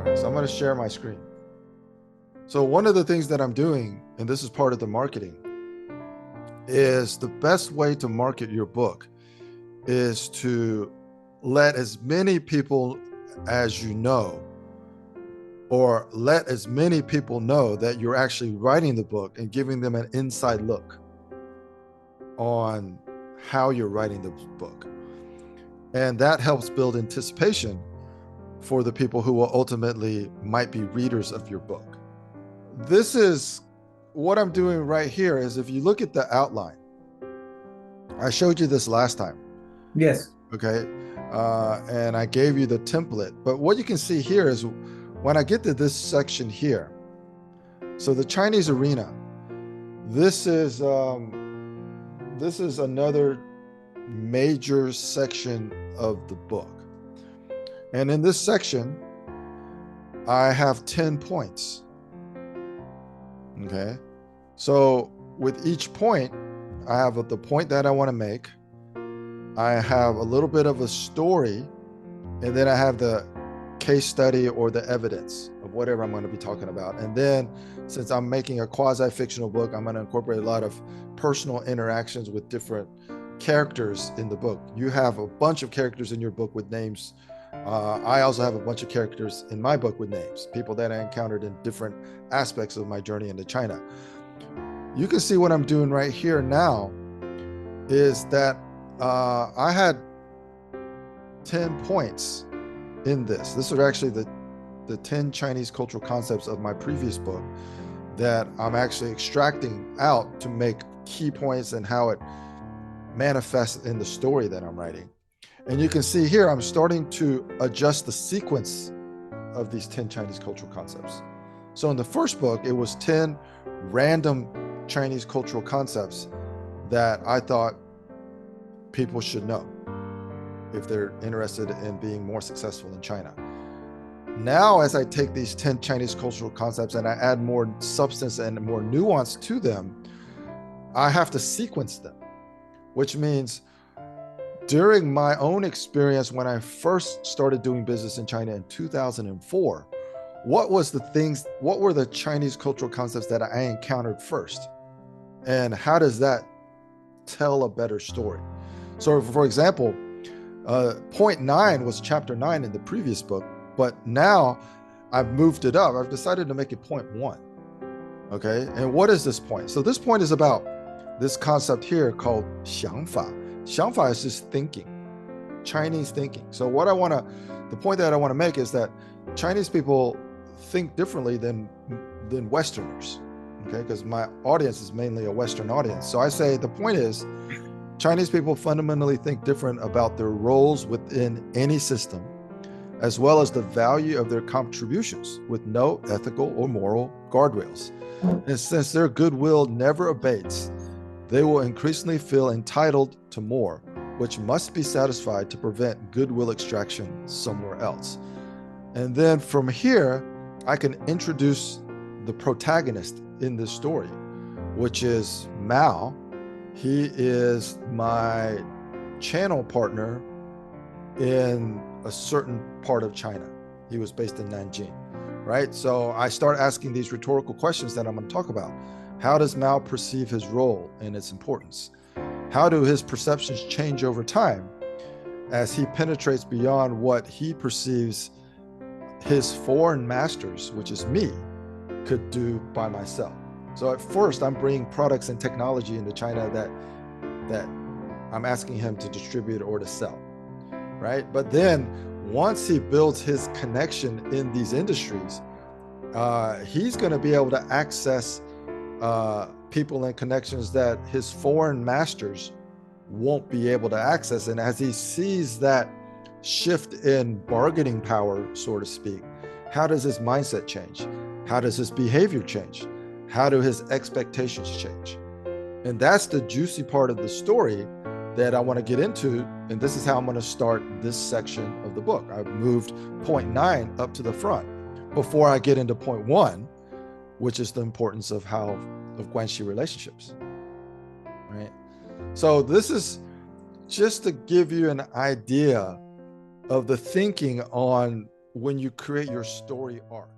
right, so I'm going to share my screen. So one of the things that I'm doing, and this is part of the marketing, is the best way to market your book is to let as many people as you know, or let as many people know that you're actually writing the book and giving them an inside look on how you're writing the book. And that helps build anticipation for the people who will ultimately might be readers of your book. This is what I'm doing right here. Is if you look at the outline, I showed you this last time. Yes. Okay. And I gave you the template, but what you can see here is when I get to this section here, so the Chinese arena, this is another major section of the book. And in this section, I have 10 points. Okay. So with each point, I have the point that I want to make. I have a little bit of a story, and then I have the case study or the evidence of whatever I'm going to be talking about. And then since I'm making a quasi-fictional book, I'm going to incorporate a lot of personal interactions with different characters in the book. You have a bunch of characters in your book with names. I also have a bunch of characters in my book with names, people that I encountered in different aspects of my journey into China. You can see what I'm doing right here now is that I had 10 points in this. This are actually the 10 Chinese cultural concepts of my previous book that I'm actually extracting out to make key points and how it manifests in the story that I'm writing. And you can see here, I'm starting to adjust the sequence of these 10 Chinese cultural concepts. So in the first book, it was 10 random Chinese cultural concepts that I thought people should know if they're interested in being more successful in China. Now, as I take these 10 Chinese cultural concepts and I add more substance and more nuance to them, I have to sequence them, which means during my own experience when I first started doing business in China in 2004, what were the Chinese cultural concepts that I encountered first? And how does that tell a better story? So for example, point 9 was chapter 9 in the previous book, but now I've moved it up. I've decided to make it point 1. Okay. And what is this point? So this point is about this concept here called 想法. 想法 is just thinking, Chinese thinking. So the point that I want to make is that Chinese people think differently than Westerners. Okay. Because my audience is mainly a Western audience. So I say the point is Chinese people fundamentally think different about their roles within any system, as well as the value of their contributions with no ethical or moral guardrails. And since their goodwill never abates, they will increasingly feel entitled to more, which must be satisfied to prevent goodwill extraction somewhere else. And then from here, I can introduce the protagonist in this story, which is Mao. He is my channel partner in a certain part of China. He was based in Nanjing, right? So I start asking these rhetorical questions that I'm going to talk about. How does Mao perceive his role and its importance? How do his perceptions change over time as he penetrates beyond what he perceives his foreign masters, which is me, could do by myself? So at first, I'm bringing products and technology into China that I'm asking him to distribute or to sell, right? But then once he builds his connection in these industries, he's going to be able to access people and connections that his foreign masters won't be able to access. And as he sees that shift in bargaining power, so to speak, how does his mindset change? How does his behavior change? How do his expectations change? And that's the juicy part of the story that I want to get into. And this is how I'm going to start this section of the book. I've moved point 9 up to the front before I get into point 1, which is the importance of Guanxi relationships, right? So this is just to give you an idea of the thinking on when you create your story arc.